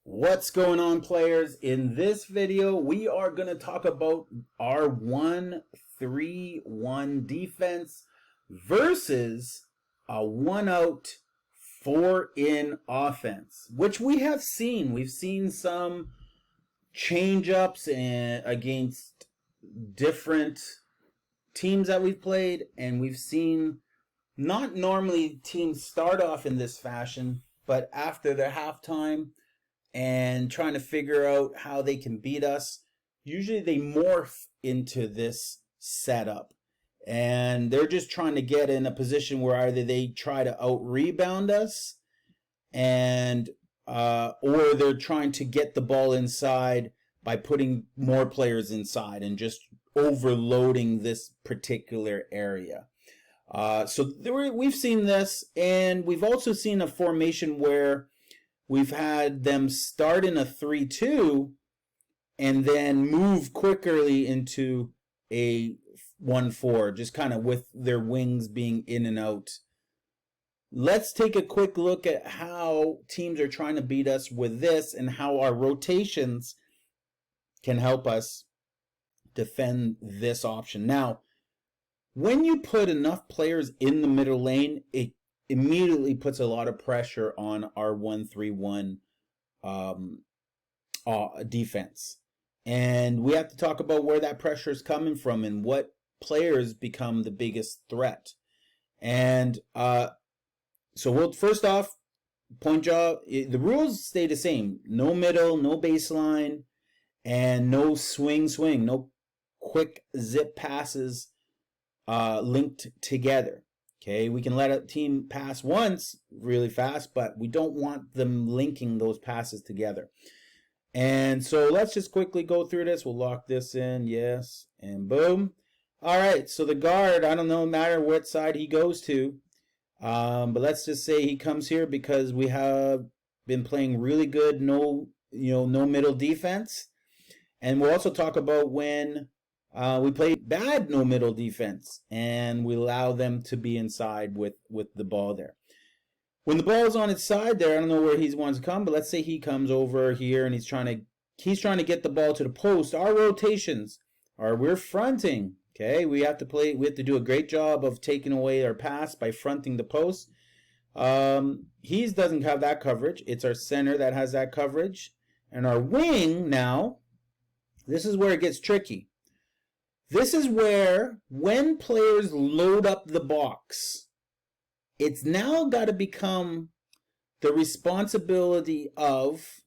What's going on, players? In this video, we are going to talk about our 1-3-1 defense versus a 1-out 4-in offense, which we have seen. We've seen some change-ups against different teams that we've played, and we've seen not normally teams start off in this fashion, but after their halftime and trying to figure out how they can beat us, usually they morph into this setup. And they're just trying to get in a position where either they try to out-rebound us and or they're trying to get the ball inside by putting more players inside and just overloading this particular area. We've seen this, and we've also seen a formation where we've had them start in a 3-2 and then move quickly into a 1-4, just kind of with their wings being in and out. Let's take a quick look at how teams are trying to beat us with this and how our rotations can help us defend this option. Now, when you put enough players in the middle lane, it immediately puts a lot of pressure on our 1-3-1 defense. And we have to talk about where that pressure is coming from and what players become the biggest threat. And so we'll first off, point jaw, the rules stay the same. No middle, no baseline, and no swing, no quick zip passes linked together. Okay, we can let a team pass once really fast, but we don't want them linking those passes together. And so let's just quickly go through this. We'll lock this in, yes, and boom. All right, so the guard, I don't know, no matter what side he goes to, but let's just say he comes here because we have been playing really good no middle defense. And we'll also talk about when we play bad no middle defense and we allow them to be inside with the ball there. When the ball is on its side there, I don't know where he wants to come, but let's say he comes over here and he's trying to get the ball to the post. Our rotations are we're fronting. Okay, we have to do a great job of taking away our pass by fronting the post. He doesn't have that coverage. It's our center that has that coverage. And our wing now, this is where it gets tricky. This is where, when players load up the box, it's now got to become the responsibility of,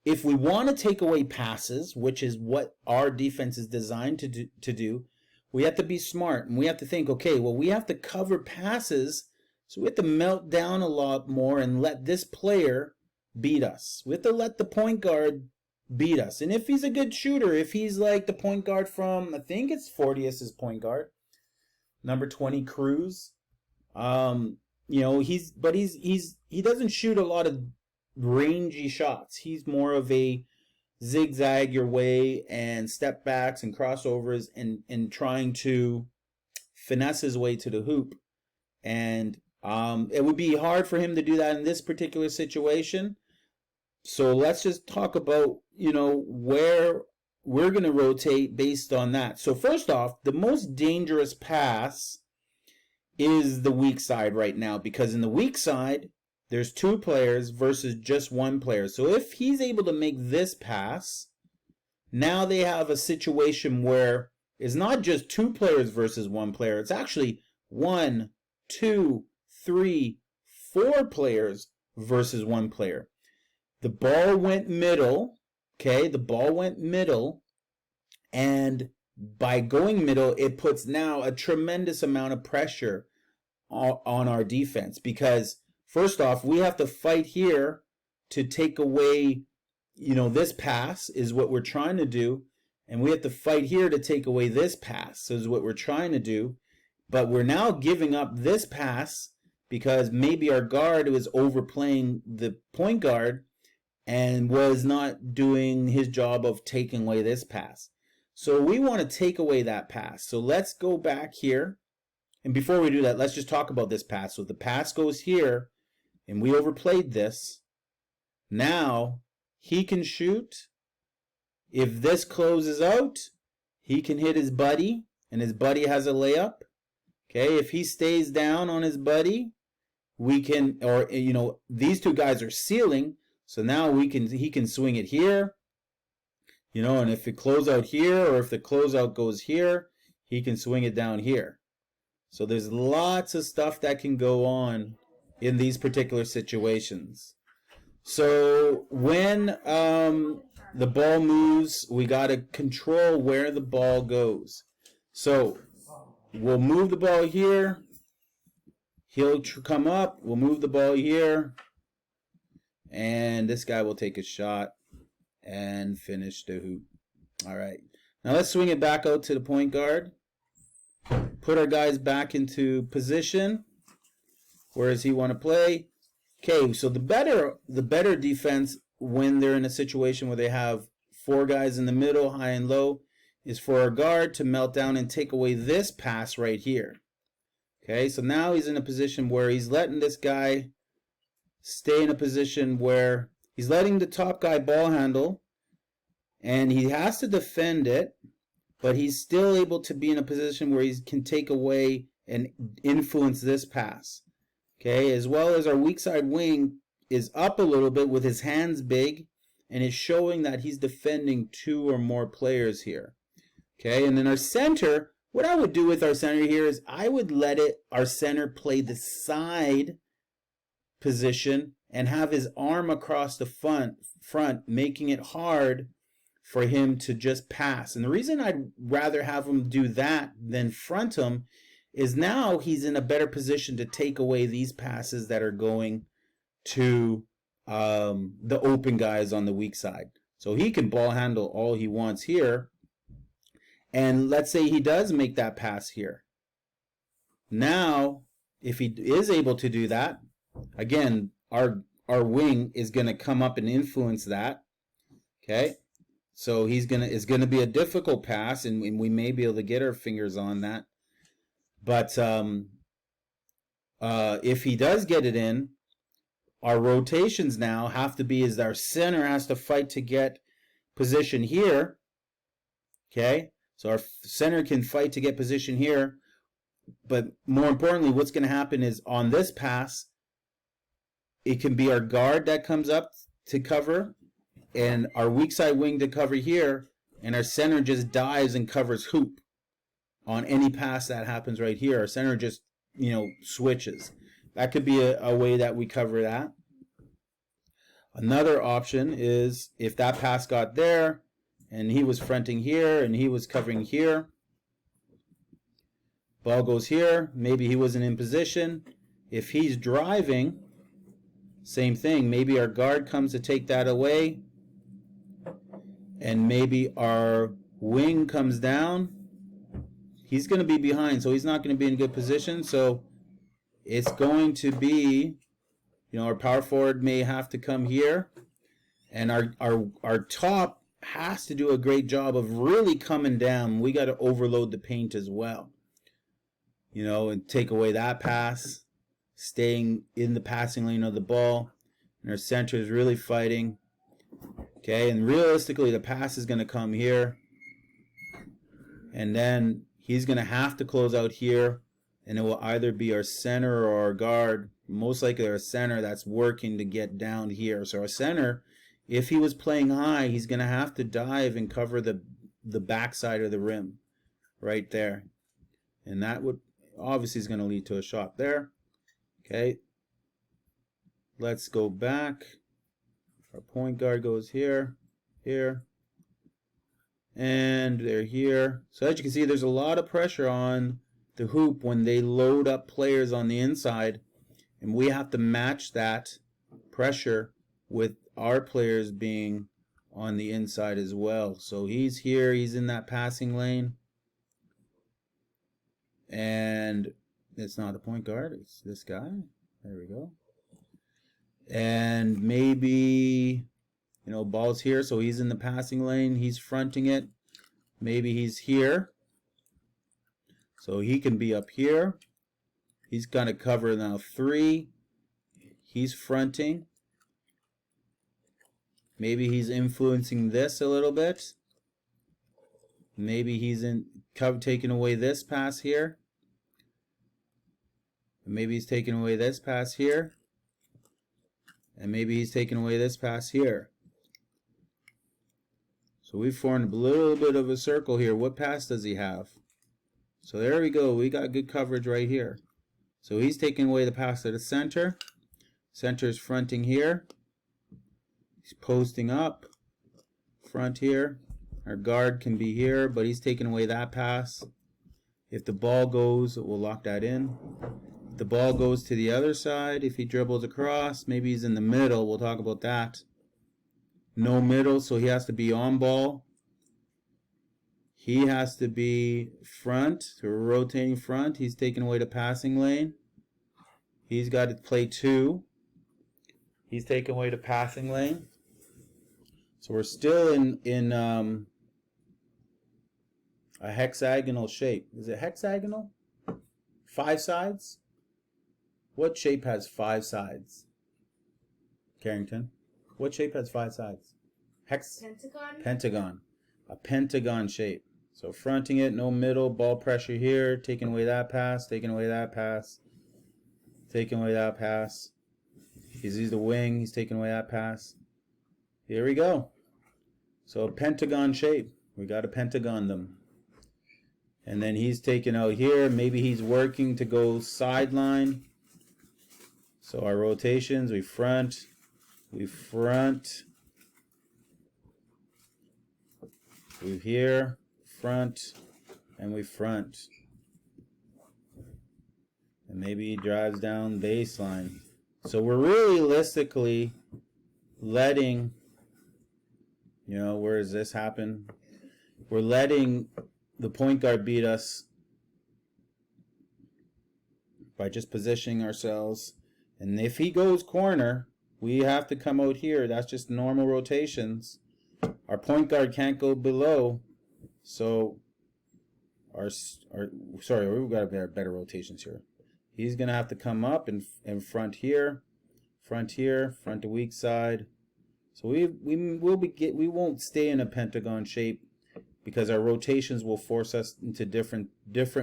if we want to take away passes, which is what our defense is designed to do, we have to be smart. And we have to think, okay, well, we have to cover passes, so we have to melt down a lot more and let this player beat us. We have to let the point guard beat us. And if he's a good shooter, if he's like the point guard from, I think it's Fortius's point guard, number 20 Cruz, he doesn't shoot a lot of rangy shots. He's more of a zigzag your way and step backs and crossovers and trying to finesse his way to the hoop. And it would be hard for him to do that in this particular situation. So let's just talk about, where we're going to rotate based on that. So first off, the most dangerous pass is the weak side right now, because in the weak side, there's two players versus just one player. So if he's able to make this pass, now they have a situation where it's not just two players versus one player. It's actually 1, 2, 3, 4 players versus one player. The ball went middle, okay? The ball went middle, and by going middle, it puts now a tremendous amount of pressure on our defense, because first off, we have to fight here to take away, this pass is what we're trying to do, and we have to fight here to take away this pass is what we're trying to do, but we're now giving up this pass because maybe our guard was overplaying the point guard and was not doing his job of taking away this pass. So we want to take away that pass. So let's go back here. And before we do that, let's just talk about this pass. So the pass goes here, and we overplayed this. Now he can shoot. If this closes out, he can hit his buddy, and his buddy has a layup. Okay, if he stays down on his buddy, we can, or these two guys are sealing, so now he can swing it here, and if it close out here, or if the closeout goes here, he can swing it down here. So there's lots of stuff that can go on in these particular situations. So when the ball moves, we got to control where the ball goes. So we'll move the ball here. He'll come up. We'll move the ball here. And this guy will take a shot and finish the hoop. All right. Now let's swing it back out to the point guard. Put our guys back into position. Where does he want to play? Okay, so the better defense when they're in a situation where they have 4 guys in the middle, high and low, is for our guard to melt down and take away this pass right here. Okay, so now he's in a position where he's letting this guy stay in a position where he's letting the top guy ball handle, and he has to defend it, but he's still able to be in a position where he can take away and influence this pass. Okay, as well as our weak side wing is up a little bit with his hands big, and is showing that he's defending 2 or more players here. Okay, and then our center, what I would do with our center here is I would let our center play the side position and have his arm across the front, making it hard for him to just pass. And the reason I'd rather have him do that than front him is now he's in a better position to take away these passes that are going to the open guys on the weak side. So he can ball handle all he wants here. And let's say he does make that pass here. Now, if he is able to do that, again, our wing is going to come up and influence that. Okay? So it's going to be a difficult pass, and we may be able to get our fingers on that. But if he does get it in, our rotations now have to be as our center has to fight to get position here. Okay? So our center can fight to get position here. But more importantly, what's going to happen is on this pass, it can be our guard that comes up to cover and our weak side wing to cover here. And our center just dives and covers hoop on any pass that happens right here. Our center just, switches. That could be a way that we cover that. Another option is if that pass got there and he was fronting here and he was covering here, ball goes here, maybe he wasn't in position. If he's driving, same thing. Maybe our guard comes to take that away, and maybe our wing comes down. He's going to be behind, so he's not going to be in good position. So it's going to be, our power forward may have to come here, and our top has to do a great job of really coming down. We got to overload the paint as well, and take away that pass, staying in the passing lane of the ball, and our center is really fighting. Okay, and realistically, the pass is going to come here, and then he's going to have to close out here, and it will either be our center or our guard, most likely our center, that's working to get down here. So our center, if he was playing high, he's going to have to dive and cover the backside of the rim right there. And that would obviously is going to lead to a shot there. Okay. Let's go back. Our point guard goes here, here, and they're here. So as you can see, there's a lot of pressure on the hoop when they load up players on the inside, and we have to match that pressure with our players being on the inside as well. So he's here, he's in that passing lane, and it's not a point guard, it's this guy. There we go. And maybe, ball's here, so he's in the passing lane, he's fronting it. Maybe he's here, so he can be up here. He's going to cover now 3. He's fronting. Maybe he's influencing this a little bit. Maybe he's taking away this pass here. Maybe he's taking away this pass here. And maybe he's taking away this pass here. So we've formed a little bit of a circle here. What pass does he have? So there we go. We got good coverage right here. So he's taking away the pass to the center. Center is fronting here. He's posting up. Front here. Our guard can be here, but he's taking away that pass. If the ball goes, we'll lock that in. If the ball goes to the other side, if he dribbles across, maybe he's in the middle. We'll talk about that. No middle, so he has to be on ball. He has to be front, so we're rotating front. He's taking away the passing lane. He's got to play 2. He's taking away the passing lane. So we're still in a hexagonal shape. Is it hexagonal? 5 sides? What shape has 5 sides? Carrington? What shape has 5 sides? Pentagon? Pentagon. A pentagon shape. So fronting it, no middle, ball pressure here, taking away that pass, taking away that pass, taking away that pass. He's the wing, he's taking away that pass. Here we go. So a pentagon shape. We got to pentagon them. And then he's taking out here. Maybe he's working to go sideline. So our rotations, we front, we here, front, and we front. And maybe he drives down baseline. So we're realistically letting, where does this happen? We're letting the point guard beat us by just positioning ourselves. And if he goes corner, we have to come out here. That's just normal rotations. Our point guard can't go below. So we've got better rotations here. He's going to have to come up and front here, front to weak side. So we won't stay in a pentagon shape because our rotations will force us into different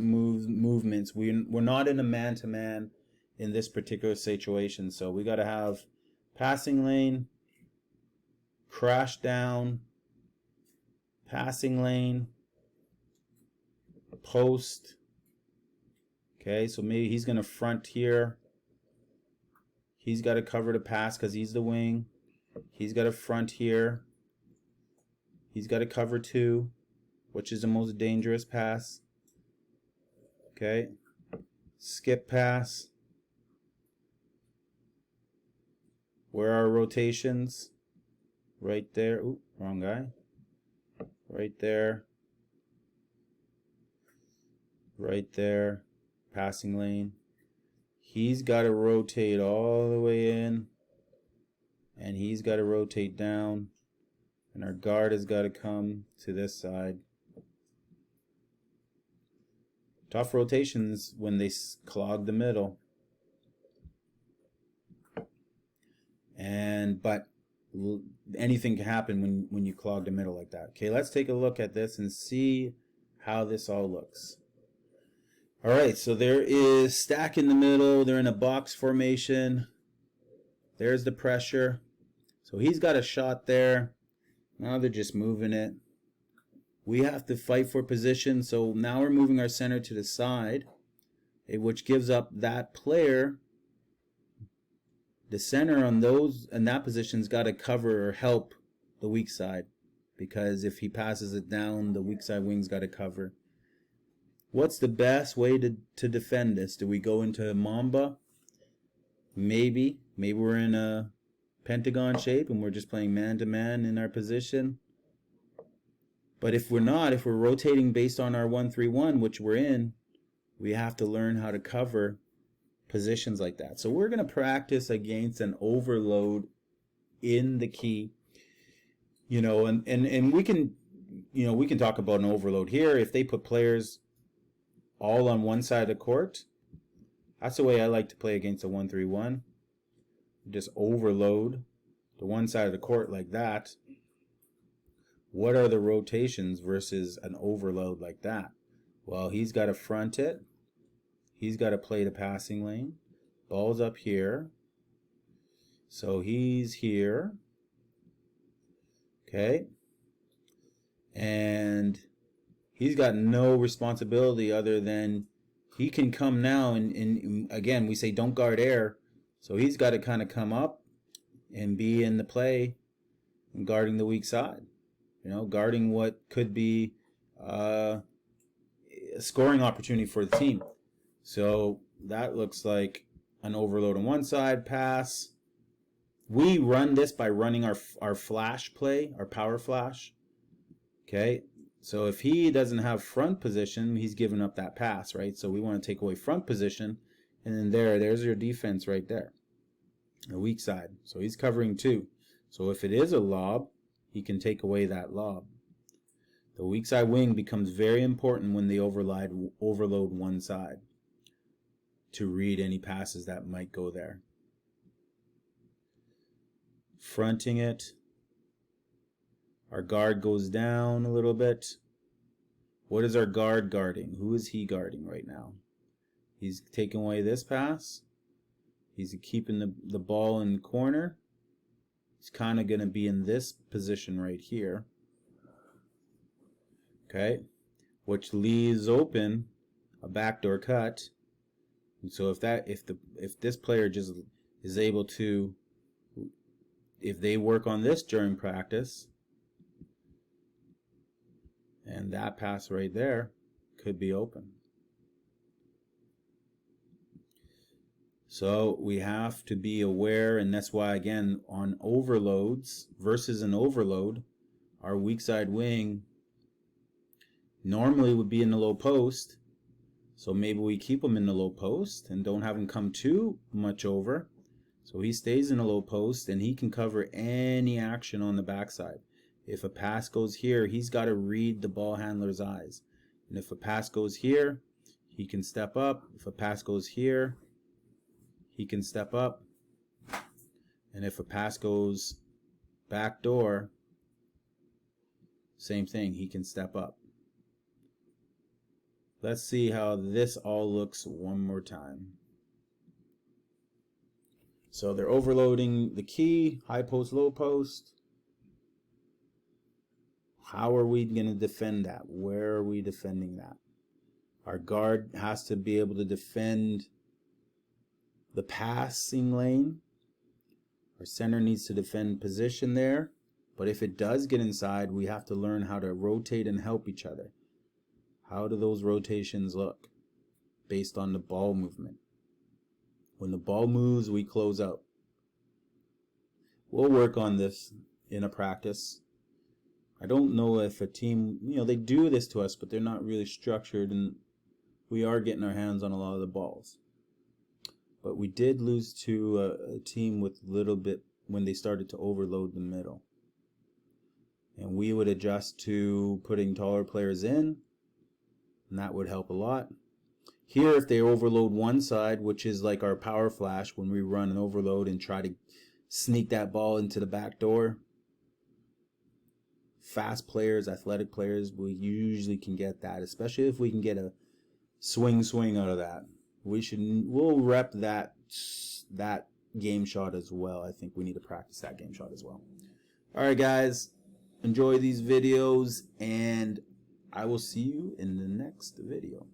movements. We're not in a man-to-man in this particular situation. So we got to have passing lane, crash down, passing lane, post. Okay, so maybe he's going to front here. He's got to cover the pass because he's the wing. He's got to front here. He's got to cover 2, which is the most dangerous pass. Okay, skip pass. Where are rotations? Right there. Ooh, wrong guy. Right there. Right there. Passing lane. He's got to rotate all the way in. And he's got to rotate down. And our guard has got to come to this side. Tough rotations when they clog the middle. But anything can happen when you clog the middle like that. Okay, let's take a look at this and see how this all looks. All right, so there is stack in the middle. They're in a box formation. There's the pressure. So he's got a shot there. Now they're just moving it. We have to fight for position. So now we're moving our center to the side, which gives up that player. The center on that position's got to cover or help the weak side, because if he passes it down, the weak side wing's got to cover. What's the best way to defend this? Do we go into Mamba? Maybe we're in a pentagon shape and we're just playing man-to-man in our position. But if we're not, if we're rotating based on our 1-3-1, which we're in, we have to learn how to cover positions like that. So we're going to practice against an overload in the key. And we can talk about an overload here. If they put players all on one side of the court, that's the way I like to play against a 1-3-1. Just overload the one side of the court like that, what are the rotations versus an overload like that? Well, he's got to front it. He's got to play the passing lane. Ball's up here. So he's here. Okay. And he's got no responsibility other than he can come now. And again, we say don't guard air. So he's got to kind of come up and be in the play and guarding the weak side. You know, guarding what could be a scoring opportunity for the team. So that looks like an overload on one side, pass. We run this by running our flash play, our power flash. Okay, so if he doesn't have front position, he's giving up that pass, right? So we want to take away front position, and then there's your defense right there, the weak side. So he's covering two. So if it is a lob, he can take away that lob. The weak side wing becomes very important when they overload one side to read any passes that might go there. Fronting it. Our guard goes down a little bit. What is our guard guarding? Who is he guarding right now? He's taking away this pass. He's keeping the ball in the corner. He's kind of going to be in this position right here. Okay, which leaves open a backdoor cut. And so if this player just is able to, if they work on this during practice, and that pass right there could be open. So we have to be aware, and that's why, again, on overloads versus an overload, our weak side wing normally would be in the low post. So maybe we keep him in the low post and don't have him come too much over. So he stays in the low post and he can cover any action on the backside. If a pass goes here, he's got to read the ball handler's eyes. And if a pass goes here, he can step up. If a pass goes here, he can step up. And if a pass goes back door, same thing, he can step up. Let's see how this all looks one more time. So they're overloading the key, high post, low post. How are we going to defend that? Where are we defending that? Our guard has to be able to defend the passing lane. Our center needs to defend position there. But if it does get inside, we have to learn how to rotate and help each other. How do those rotations look? Based on the ball movement. When the ball moves, we close out. We'll work on this in a practice. I don't know if a team, they do this to us, but they're not really structured, and we are getting our hands on a lot of the balls. But we did lose to a team with little bit when they started to overload the middle. And we would adjust to putting taller players in, and that would help a lot. Here, if they overload one side, which is like our power flash, when we run an overload and try to sneak that ball into the back door, fast players, athletic players, we usually can get that, especially if we can get a swing out of that. We'll rep that game shot as well. I think we need to practice that game shot as well. All right, guys, enjoy these videos, and I will see you in the next video.